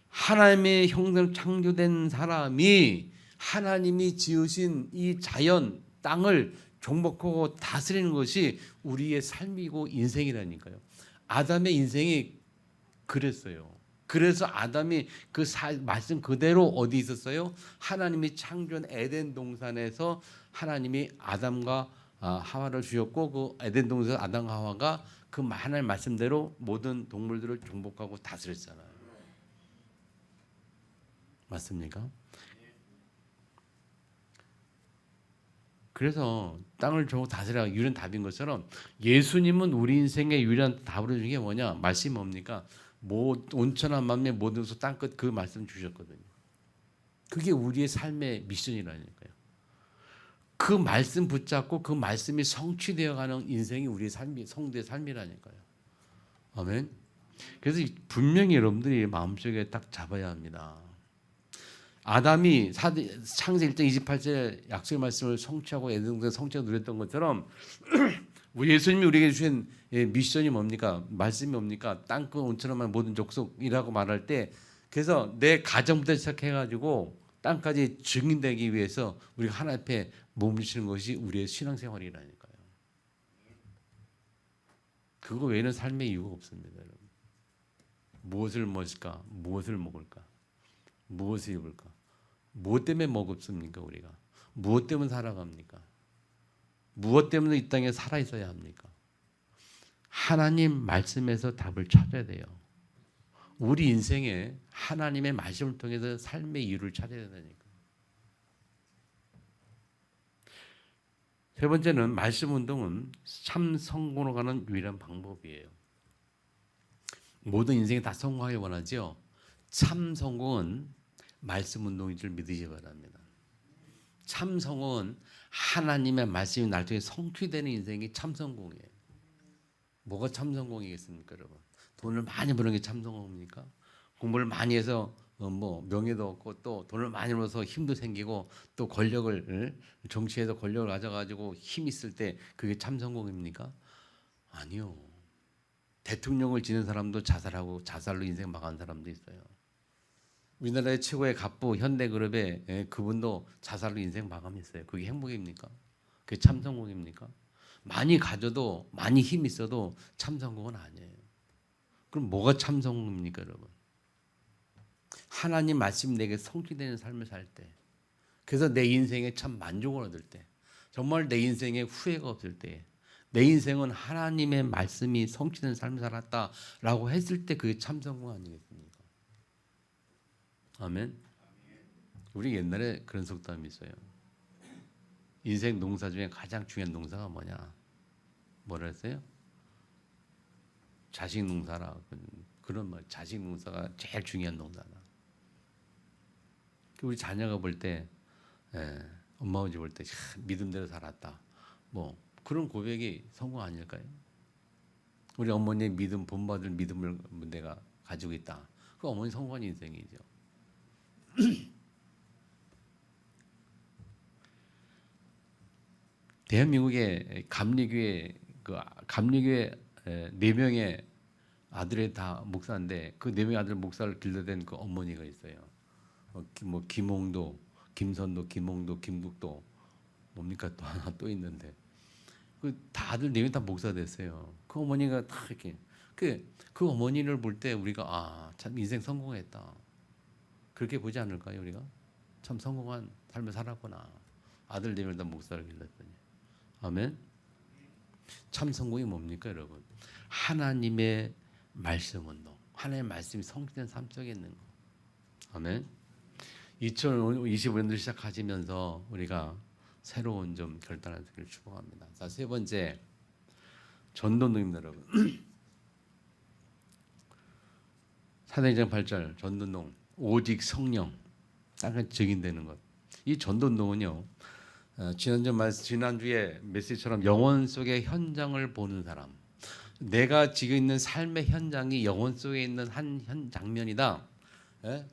하나님의 형상 창조된 사람이 하나님이 지으신 이 자연, 땅을 정복하고 다스리는 것이 우리의 삶이고 인생이라니까요. 아담의 인생이 그랬어요. 그래서 아담이 그 말씀 그대로 어디 있었어요? 하나님이 창조한 에덴 동산에서 하나님이 아담과 하와를 주셨고 그 에덴 동산 아담과 하와가 그 하나님 말씀대로 모든 동물들을 정복하고 다스렸잖아요. 맞습니까? 그래서 땅을 정복 다스리라 유일한 답인 것처럼 예수님은 우리 인생의 유일한 답을 주는 게 뭐냐? 말씀이 뭡니까? 온천한 만민 모든 수 땅끝 그 말씀 주셨거든요. 그게 우리의 삶의 미션이라니까요. 그 말씀 붙잡고 그 말씀이 성취되어가는 인생이 우리의 삶이 성도의 삶이라니까요. 아멘. 그래서 분명히 여러분들이 마음속에 딱 잡아야 합니다. 아담이 창세기 1장 28절 약속의 말씀을 성취하고 에덴 동산 성취하고 누렸던 것처럼 예수님이 우리에게 주신 미션이 뭡니까? 말씀이 뭡니까? 땅끝 온천한 모든 족속이라고 말할 때 그래서 내 가정부터 시작해가지고 땅까지 증인되기 위해서 우리가 하나님 앞에 머무르시는 것이 우리의 신앙생활이라니까요. 그거 외에는 삶의 이유가 없습니다. 여러분. 무엇을 먹을까? 무엇을 먹을까? 무엇을 입을까? 무엇 때문에 먹었습니까? 우리가 무엇 때문에 살아갑니까? 무엇 때문에 이 땅에 살아 있어야 합니까? 하나님 말씀에서 답을 찾아야 돼요. 우리 인생에 하나님의 말씀을 통해서 삶의 이유를 찾아야 되니까. 세 번째는 말씀 운동은 참 성공으로 가는 유일한 방법이에요. 모든 인생에 다 성공하길 원하죠. 참 성공은 말씀 운동인 줄 믿으시 바랍니다. 참 성공은 하나님의 말씀이 날 통해 성취되는 인생이 참 성공이에요. 뭐가 참 성공이겠습니까, 여러분? 돈을 많이 버는 게 참 성공입니까? 공부를 많이 해서 명예도 얻고 또 돈을 많이 벌어서 힘도 생기고 또 권력을 정치에서 권력을 가져가지고 힘 있을 때 그게 참 성공입니까? 아니요. 대통령을 지낸 사람도 자살하고 자살로 인생 망한 사람도 있어요. 우리나라의 최고의 갑부 현대그룹의 그분도 자살로 인생 마감했어요. 그게 행복입니까? 그게 참 성공입니까? 많이 가져도 많이 힘 있어도 참 성공은 아니에요. 그럼 뭐가 참 성공입니까, 여러분? 하나님 말씀 내게 성취되는 삶을 살 때, 그래서 내 인생에 참 만족을 얻을 때, 정말 내 인생에 후회가 없을 때, 내 인생은 하나님의 말씀이 성취된 삶을 살았다라고 했을 때 그게 참 성공 아니겠습니까? 아멘. 우리 옛날에 그런 속담이 있어요. 인생 농사 중에 가장 중요한 농사가 뭐냐? 뭐라 했어요? 자식 농사라. 그런 말. 자식 농사가 제일 중요한 농사다. 우리 자녀가 볼 때, 엄마 아버지 볼 때 믿음대로 살았다. 뭐 그런 고백이 성공 아닐까요? 우리 어머니의 믿음, 본받을 믿음을 내가 가지고 있다. 그 어머니 성공한 인생이죠. 대한민국의 감리교회 4명의 아들이 다 목사인데 그 4명의 아들 목사를 길러댄 그 어머니가 있어요. 뭐 김홍도, 김선도, 김홍도, 김국도 뭡니까 또 하나 또 있는데 그 다 아들 4명 다 목사 됐어요. 그 어머니가 다 이렇게 그 어머니를 볼 때 우리가 참 인생 성공했다. 그렇게 보지 않을까요, 우리가? 참 성공한 삶을 살았구나. 아들 4명 다 목사를 길렀더니. 아멘. 참 성공이 뭡니까, 여러분? 하나님의 말씀 운동. 하나님의 말씀이 성취된 삶 속에 있는 거. 아멘. 2025년을 시작하시면서 우리가 새로운 좀 결단을 하기를 축복합니다. 자, 세 번째 전도운동입니다, 여러분. 사도행전 8절 전도운동 오직 성령 땅에 증인되는 것. 이 전도운동은요. 지난주에 메시지처럼 영혼 속의 현장을 보는 사람. 내가 지금 있는 삶의 현장이 영혼 속에 있는 한 장면이다.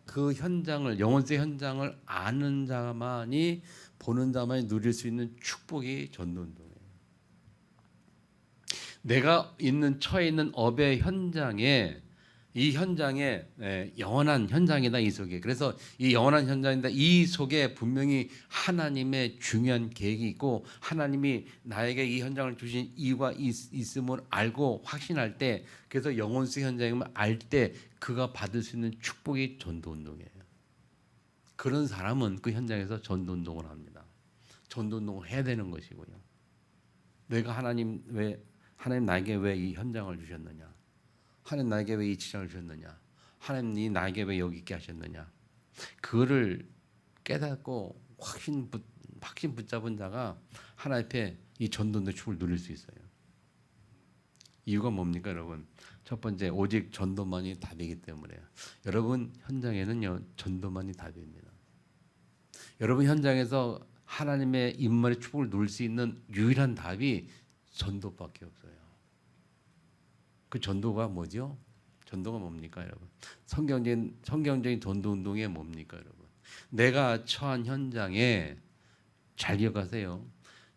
그 현장을 영혼 속의 현장을 아는 자만이 보는 자만이 누릴 수 있는 축복이 전도운동이에요. 내가 처해 있는 업의 현장에 이 현장에 영원한 현장이다 이 속에. 그래서 이 영원한 현장인데 이 속에 분명히 하나님의 중요한 계획이 있고 하나님이 나에게 이 현장을 주신 이유가 있음을 알고 확신할 때 그래서 영혼 속 현장임을 알 때 그가 받을 수 있는 축복이 전도운동이에요. 그런 사람은 그 현장에서 전도운동을 합니다. 전도운동을 해야 되는 것이고요. 내가 하나님 나에게 왜 이 현장을 주셨느냐? 하나님 나에게 왜 이 지장을 주셨느냐? 하나님이 나에게 왜 여기 있게 하셨느냐? 그거를 깨닫고 확신 붙잡은 자가 하나님 앞에 이 전도운동의 축을 누릴 수 있어요. 이유가 뭡니까, 여러분? 첫 번째, 오직 전도만이 답이기 때문에요. 여러분 현장에는요 전도만이 답입니다. 여러분 현장에서 하나님의 임만의 축복을 누릴 수 있는 유일한 답이 전도밖에 없어요. 그 전도가 뭐죠? 전도가 뭡니까, 여러분? 성경적인 전도 운동이 뭡니까, 여러분? 내가 처한 현장에 잘 기억하세요.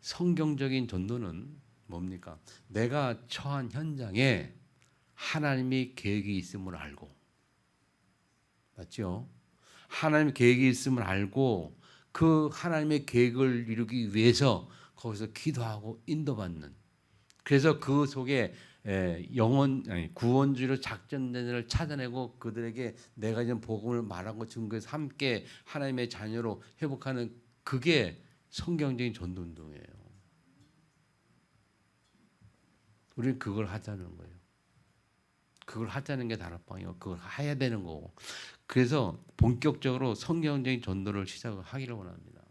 성경적인 전도는 뭡니까? 내가 처한 현장에 하나님의 계획이 있음을 알고, 맞죠? 하나님의 계획이 있음을 알고 그 하나님의 계획을 이루기 위해서 거기서 기도하고 인도받는. 그래서 그 속에 구원주의로 작전자를 찾아내고 그들에게 내가 이제 복음을 말한 것 증거해서 함께 하나님의 자녀로 회복하는 그게 성경적인 전도운동이에요. 우리는 그걸 하자는 거예요. 그걸 하자는 게 다락방이고 그걸 해야 되는 거고. 그래서 본격적으로 성경적인 전도를 시작하기를 원합니다.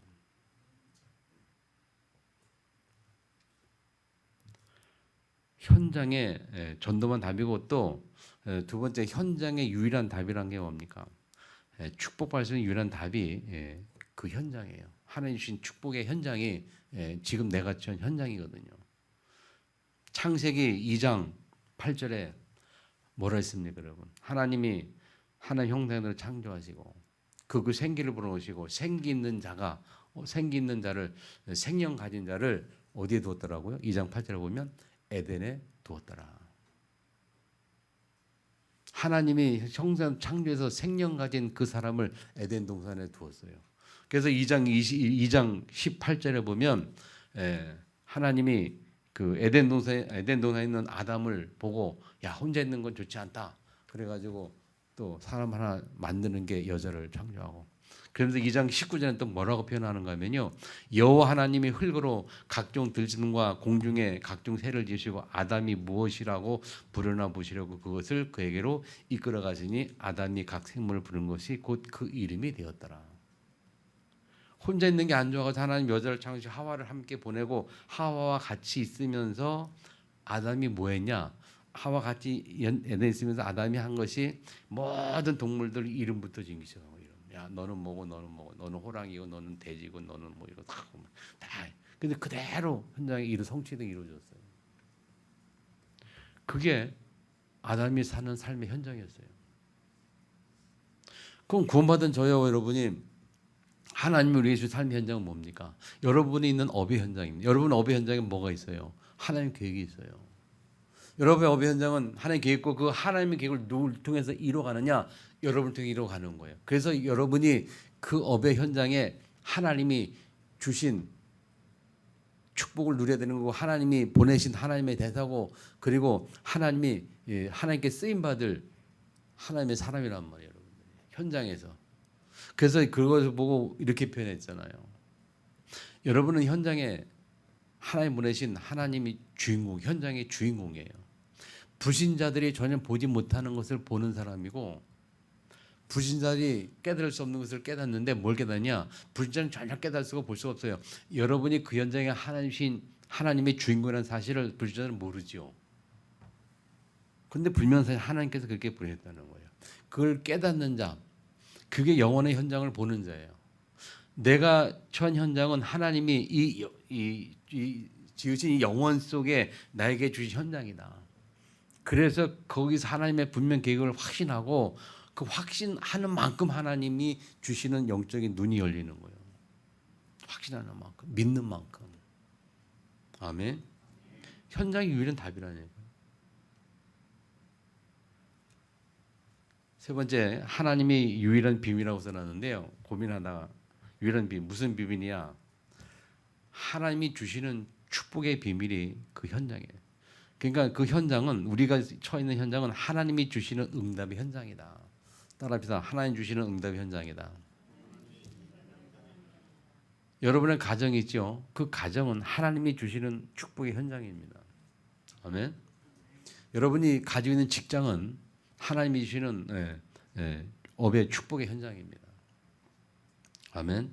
현장에 전도만 답이고 또 두 번째 현장의 유일한 답이란 게 뭡니까? 축복받을 수 있는 유일한 답이 그 현장이에요. 하나님 주신 축복의 현장이 지금 내가 처한 현장이거든요. 창세기 2장 8절에 뭐라 했습니까, 여러분? 하나님이 하나님 형상대로 창조하시고 그 생기를 불어오시고 생기 있는 자를 생명 가진 자를 어디에 두었더라고요? 2장 8절에 보면 에덴에 두었더라. 하나님이 형상 창조해서 생명 가진 그 사람을 에덴 동산에 두었어요. 그래서 2장 18절에 보면 하나님이 그 에덴 동산에 있는 아담을 보고 야 혼자 있는 건 좋지 않다. 그래가지고 또 사람 하나 만드는 게 여자를 창조하고. 그러면서 2장 19절에 또 뭐라고 표현하는가 하면요. 여호와 하나님이 흙으로 각종 들짐승과 공중에 각종 새를 지으시고 아담이 무엇이라고 부르나 보시려고 그것을 그에게로 이끌어 가시니 아담이 각 생물을 부른 것이 곧 그 이름이 되었더라. 혼자 있는 게 안 좋아서 하나님 여자를 창조하시고 하와를 함께 보내고 하와와 같이 있으면서 아담이 뭐했냐? 하와 같이 에덴에 있으면서 아담이 한 것이 모든 동물들 이름부터 지기 시작하고 야 너는 뭐고 너는 뭐고 너는 호랑이고 너는 돼지고 너는 뭐 이거 다. 근데 그대로 현장에 성취되게 이루어졌어요. 그게 아담이 사는 삶의 현장이었어요. 그럼 구원받은 저와 여러분이 하나님이 우리에게 주신 삶의 현장은 뭡니까? 여러분이 있는 업의 현장입니다. 여러분 업의 현장에 뭐가 있어요? 하나님 계획이 있어요. 여러분의 업의 현장은 하나님 계획과 그 하나님의 계획을 누굴 통해서 이루어가느냐? 여러분을 통해 이루어가는 거예요. 그래서 여러분이 그 업의 현장에 하나님이 주신 축복을 누려야 되는 거고 하나님이 보내신 하나님의 대사고 그리고 하나님이 하나님께 쓰임 받을 하나님의 사람이란 말이에요, 여러분들. 현장에서. 그래서 그것을 보고 이렇게 표현했잖아요. 여러분은 현장에 하나님 보내신 하나님이 주인공, 현장의 주인공이에요. 불신자들이 전혀 보지 못하는 것을 보는 사람이고 불신자들이 깨달을 수 없는 것을 깨닫는데 뭘 깨닫냐? 불신자는 전혀 깨달을 수가 볼 수가 없어요. 여러분이 그 현장에 하나님의 주인공이라는 사실을 불신자들은 모르죠. 그런데 불면서 하나님께서 그렇게 보냈다는 거예요. 그걸 깨닫는 자, 그게 영혼의 현장을 보는 자예요. 내가 처한 현장은 하나님이 이 지으신 이 영혼 속에 나에게 주신 현장이다. 그래서 거기서 하나님의 분명 계획을 확신하고 그 확신하는 만큼 하나님이 주시는 영적인 눈이 열리는 거예요. 확신하는 만큼, 믿는 만큼. 아멘. 현장이 유일한 답이라는 거예요. 세 번째, 하나님이 유일한 비밀이라고 써놨는데요. 고민하다가 유일한 비밀, 무슨 비밀이야? 하나님이 주시는 축복의 비밀이 그 현장이에요. 그러니까 그 현장은 우리가 처해 있는 현장은 하나님이 주시는 응답의 현장이다. 따라합시다. 하나님 주시는 응답의 현장이다. 여러분의 가정이 있죠. 그 가정은 하나님이 주시는 축복의 현장입니다. 아멘. 여러분이 가지고 있는 직장은 하나님이 주시는 업의 축복의 현장입니다. 아멘.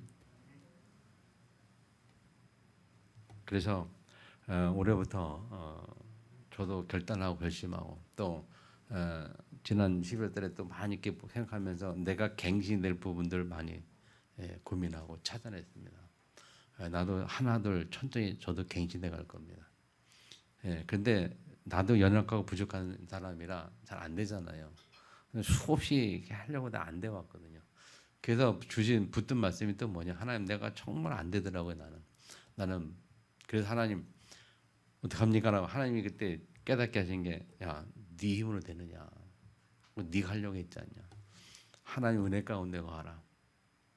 그래서 올해부터 저도 결단하고 결심하고 또 지난 12월 달에 또 많이 이렇게 생각하면서 내가 갱신될 부분들 많이 고민하고 찾아냈습니다. 나도 하나둘 천천히 저도 갱신돼 갈 겁니다. 근데 나도 연약하고 부족한 사람이라 잘 안 되잖아요. 수없이 하려고 다 안 돼 왔거든요. 그래서 주신 붙든 말씀이 또 뭐냐? 하나님 내가 정말 안 되더라고요. 나는 그래서 하나님 어떡합니까? 라고 하나님이 그때 깨닫게 하신 게 야, 네 힘으로 되느냐? 네가 하려고 했지 않냐? 하나님 은혜 가운데 거하라.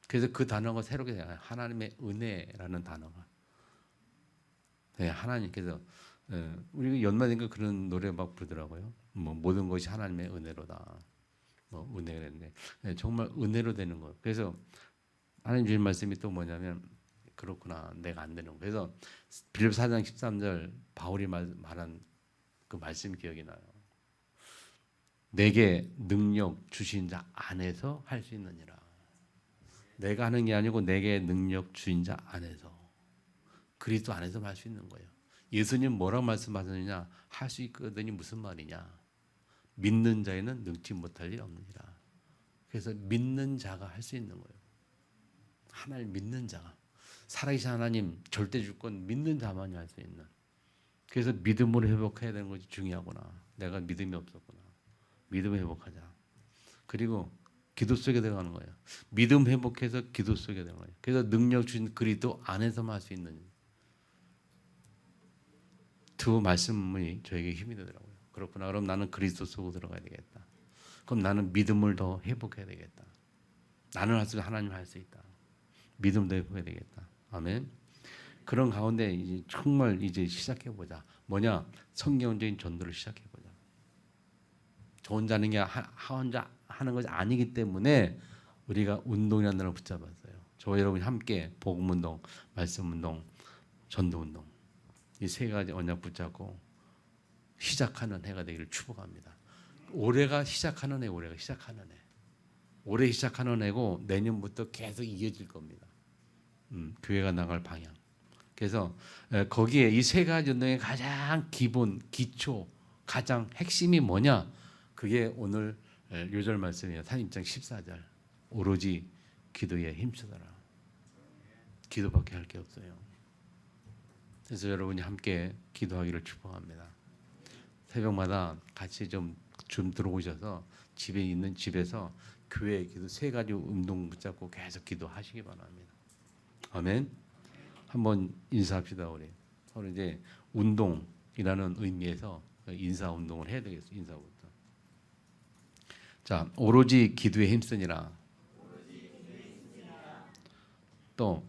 그래서 그 단어가 새롭게 하나님의 은혜라는 단어가 하나님께서 우리 연말인가 그런 노래 막 부르더라고요. 뭐 모든 것이 하나님의 은혜로다. 뭐 은혜가 됐는데 정말 은혜로 되는 거. 그래서 하나님 주신 말씀이 또 뭐냐면 그렇구나 내가 안 되는 거. 그래서 빌립보 4장 13절 바울이 말한 그 말씀 기억이 나요. 내게 능력 주신 자 안에서 할 수 있느니라. 내가 하는 게 아니고 내게 능력 주신 자 안에서 그리스도 안에서 할 수 있는 거예요. 예수님 뭐라고 말씀하셨느냐? 할 수 있거든이 무슨 말이냐? 믿는 자에는 능치 못할 일 없느니라. 그래서 믿는 자가 할 수 있는 거예요. 하나님 믿는 자가 살아계신 하나님 절대 주권 믿는 자만이 할 수 있는. 그래서 믿음으로 회복해야 되는 것이 중요하구나. 내가 믿음이 없었구나. 믿음 회복하자. 그리고 기도 속에 들어가는 거예요. 믿음 회복해서 기도 속에 들어가는 거예요. 그래서 능력 주신 그리스도 안에서만 할 수 있는 두 말씀이 저에게 힘이 되더라고요. 그렇구나. 그럼 나는 그리스도 속으로 들어가야 되겠다. 그럼 나는 믿음을 더 회복해야 되겠다. 나는 할 수 있고 하나님 할 수 있다. 믿음도 회복해야 되겠다. 아멘. 그런 가운데 이제 정말 이제 시작해 보자. 뭐냐? 성경적인 전도를 시작해 보자. 저 혼자 하는 게 혼자 하는 것이 아니기 때문에 우리가 운동이라는 걸 붙잡았어요. 저 여러분이 함께 복음 운동, 말씀 운동, 전도 운동 이 세 가지 언약 붙잡고 시작하는 해가 되기를 축복합니다. 올해가 시작하는 해, 올해가 시작하는 해. 올해 시작하는 해고 내년부터 계속 이어질 겁니다. 교회가 나갈 방향. 그래서 거기에 이 세 가지 운동의 가장 기본, 기초, 가장 핵심이 뭐냐? 그게 오늘 요절 말씀이에요. 3장 14절. 오로지 기도에 힘쓰더라. 기도밖에 할 게 없어요. 그래서 여러분이 함께 기도하기를 축복합니다. 새벽마다 같이 좀 들어오셔서 집에서 교회 기도 세 가지 운동 붙잡고 계속 기도하시기 바랍니다. 아멘. 한번 인사합시다 우리. 서로 이제 운동이라는 의미에서 인사 운동을 해야 되겠어요. 인사부터. 자, 오로지 기도에 힘쓰니라. 또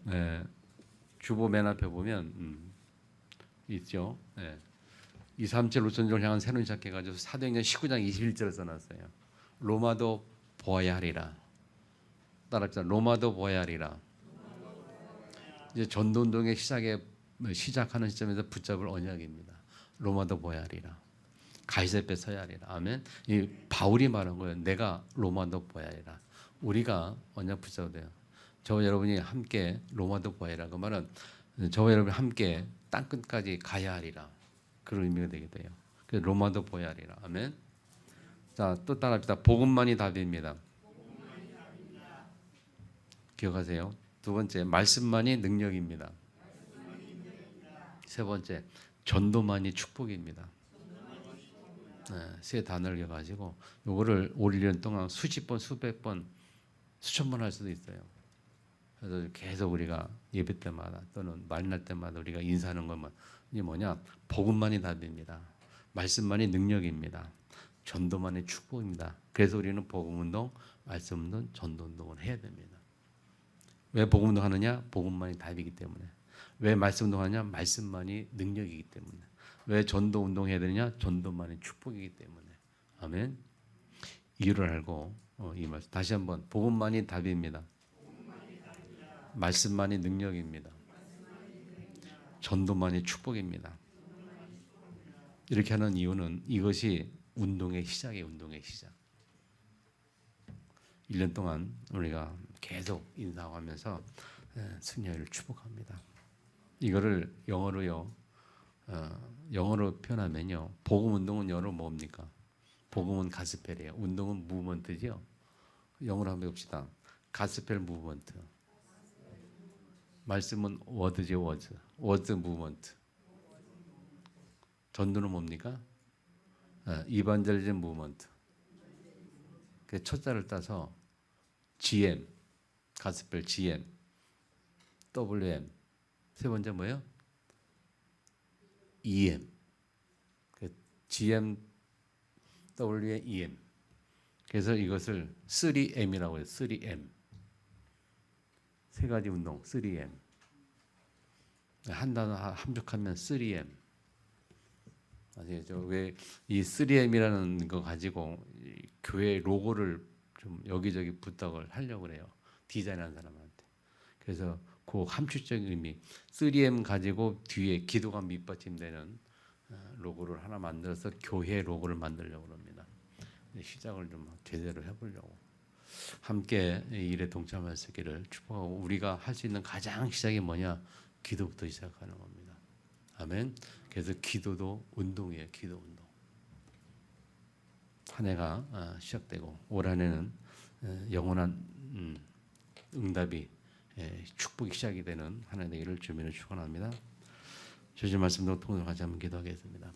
주보 맨 앞에 보면 있죠. 237 노선종을 향한 새로운 시작해가지고 사도행전 19장 21절을 써놨어요. 로마도 보아야 하리라. 따라합시다. 로마도 보아야 하리라. 이제 전도운동의 시작하는 시점에서 붙잡을 언약입니다. 로마도 보아야 하리라. 가이사 앞에 서야 하리라. 아멘. 이 바울이 말한 거예요. 내가 로마도 보아야 하리라. 우리가 언약 붙잡아야 돼요. 저와 여러분이 함께 로마도 보아야 하리라. 그 말은 저와 여러분이 함께 땅 끝까지 가야 하리라. 그런 의미가 되게 돼요. 그래서 로마도 보아야 하리라. 아멘. 자, 또 따라합시다. 복음만이 답입니다. 기억하세요. 두 번째, 말씀만이 능력입니다. 세 번째, 전도만이 축복입니다. 세 단어를 가지고 요거를 올 1년 동안 수십 번, 수백 번, 수천 번 할 수도 있어요. 그래서 계속 우리가 예배 때마다 또는 말날 때마다 우리가 인사하는 것만 이게 뭐냐? 복음만이 답입니다. 말씀만이 능력입니다. 전도만이 축복입니다. 그래서 우리는 복음운동, 말씀운동, 전도운동을 해야 됩니다. 왜 복음운동 하느냐? 복음만이 답이기 때문에. 왜 말씀운동 하느냐? 말씀만이 능력이기 때문에. 왜 전도운동 해야 되느냐? 전도만이 축복이기 때문에. 아멘. 이유를 알고 이 말씀 다시 한번 복음만이 답입니다. 말씀만이 능력입니다. 전도만이 축복입니다. 이렇게 하는 이유는 이것이 운동의 시작이에요. 운동의 시작. 1년 동안 우리가 계속 인사하면서 승려를 축복합니다. 이거를 영어로 표현하면요. 복음 운동은 영어로 뭡니까? 복음은 가스펠이에요. 운동은 무브먼트죠. 영어로 한번 해봅시다. 가스펠 무브먼트. 말씀은 워드죠. 워드 무브먼트. 전도는 뭡니까? 이반절리즘 무브먼트. 그 첫자를 따서 GM, 가스펠 GM, WM. 세 번째 뭐예요? EM. 그 GM, WM, EM. 그래서 이것을 3M이라고 해요. 3M. 세 가지 운동, 3M. 한 단어 함축하면 3M. 아시겠죠? 왜 이 3M이라는 거 가지고 교회 로고를 좀 여기저기 부탁을 하려고 그래요. 디자인하는 사람한테. 그래서 그 함축적인 의미, 3M 가지고 뒤에 기도가 밑받침되는 로고를 하나 만들어서 교회 로고를 만들려고 합니다. 시작을 좀 제대로 해보려고. 함께 이 일에 동참할 수 있기를 축복하고 우리가 할 수 있는 가장 시작이 뭐냐? 기도부터 시작하는 겁니다. 아멘. 그래서 기도도 운동이에요. 기도 운동. 한 해가 시작되고 올 한해는 영원한 응답이 축복이 시작이 되는 한 해 되기를 주님으로 축원합니다. 주신 말씀도 통해서 같이 한번 기도하겠습니다.